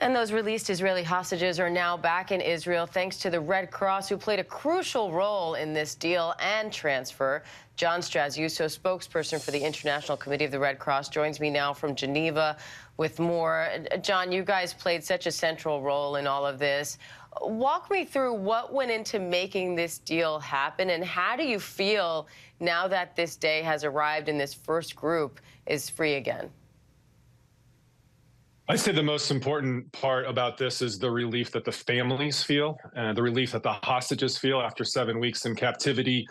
And those released Israeli hostages are now back in Israel thanks to the Red Cross, who played a crucial role in this deal and transfer. John Straziuso, spokesperson for the International Committee of the Red Cross, joins me now from Geneva with more. John, you guys played such a central role in all of this. Walk me through what went into making this deal happen, and how do you feel now that this day has arrived and this first group is free again? I'd say the most important part about this is the relief that the families feel, and the relief that the hostages feel after 7 weeks in captivity.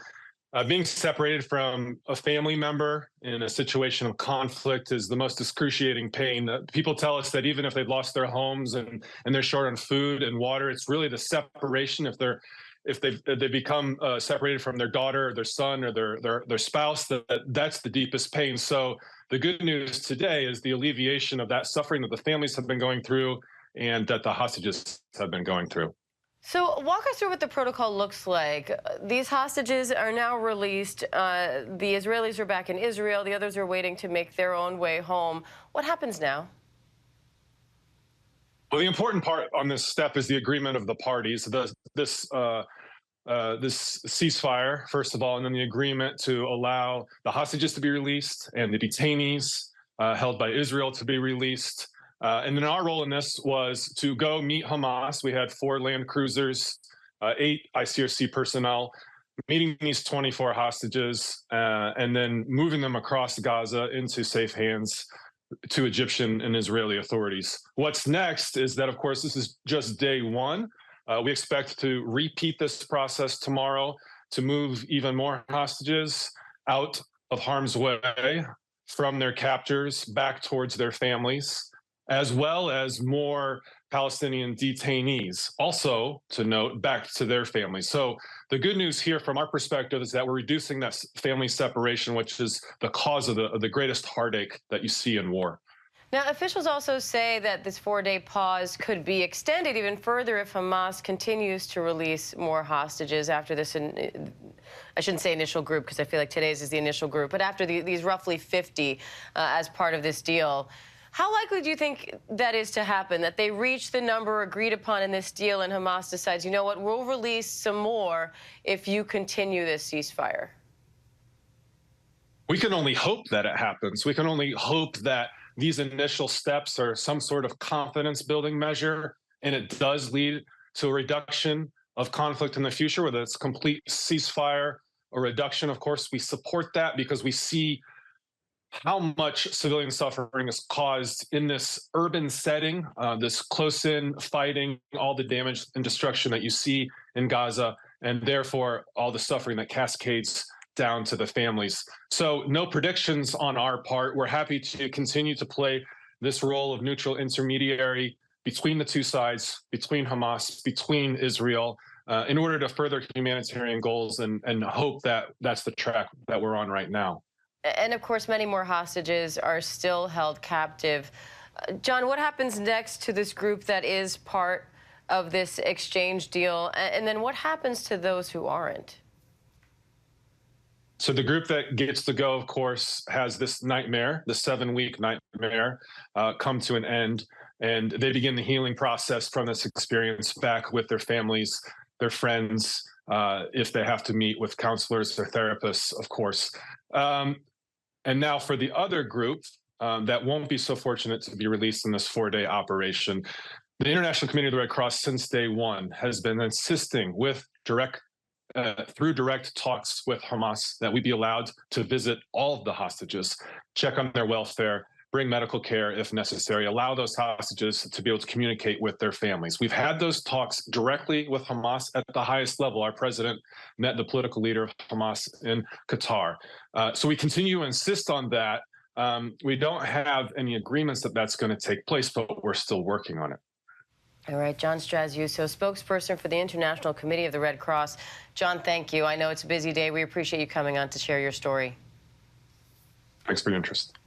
Being separated from a family member in a situation of conflict is the most excruciating pain. People tell us that even if they've lost their homes and they're short on food and water, it's really the separation. If they become separated from their daughter or their son or their spouse, that's the deepest pain. So the good news today is the alleviation of that suffering that the families have been going through and that the hostages have been going through. So walk us through what the protocol looks like. These hostages are now released. The Israelis are back in Israel. The others are waiting to make their own way home. What happens now? Well, the important part on this step is the agreement of the parties. This ceasefire, first of all, and then the agreement to allow the hostages to be released and the detainees held by Israel to be released. And then our role in this was to go meet Hamas. We had 4 land cruisers, 8 ICRC personnel, meeting these 24 hostages, and then moving them across Gaza into safe hands to Egyptian and Israeli authorities. What's next is that, of course, this is just day one. We expect to repeat this process tomorrow to move even more hostages out of harm's way from their captors back towards their families, as well as more Palestinian detainees, also to note, back to their families. So the good news here from our perspective is that we're reducing that family separation, which is the cause of the greatest heartache that you see in war. Now, officials also say that this 4-day pause could be extended even further if Hamas continues to release more hostages after this. I shouldn't say initial group, because I feel like today's is the initial group, but after these roughly 50 as part of this deal. How likely do you think that is to happen, that they reach the number agreed upon in this deal and Hamas decides, you know what, we'll release some more if you continue this ceasefire? We can only hope that it happens. We can only hope that these initial steps are some sort of confidence building measure, and it does lead to a reduction of conflict in the future, whether it's complete ceasefire or reduction. Of course, we support that because we see how much civilian suffering is caused in this urban setting, this close-in fighting, all the damage and destruction that you see in Gaza, and therefore all the suffering that cascades down to the families. So no predictions on our part. We're happy to continue to play this role of neutral intermediary between the two sides, between Hamas, between Israel, in order to further humanitarian goals and hope that that's the track that we're on right now. And, of course, many more hostages are still held captive. John, what happens next to this group that is part of this exchange deal? And then what happens to those who aren't? So the group that gets to go, of course, has this nightmare, the 7-week nightmare, come to an end. And they begin the healing process from this experience back with their families, their friends, if they have to meet with counselors or therapists, of course. And now for the other group that won't be so fortunate to be released in this 4-day operation, the International Committee of the Red Cross since day one has been insisting with through direct talks with Hamas that we be allowed to visit all of the hostages, check on their welfare, bring medical care if necessary, allow those hostages to be able to communicate with their families. We've had those talks directly with Hamas at the highest level. Our president met the political leader of Hamas in Qatar. So we continue to insist on that. We don't have any agreements that that's going to take place, but we're still working on it. All right, John Straziuso, spokesperson for the International Committee of the Red Cross. John, thank you. I know it's a busy day. We appreciate you coming on to share your story. Thanks for your interest.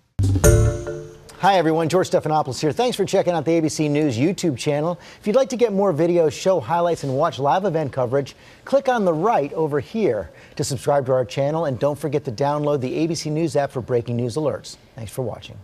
Hi, everyone. George Stephanopoulos here. Thanks for checking out the ABC News YouTube channel. If you'd like to get more videos, show highlights, and watch live event coverage, click on the right over here to subscribe to our channel. And don't forget to download the ABC News app for breaking news alerts. Thanks for watching.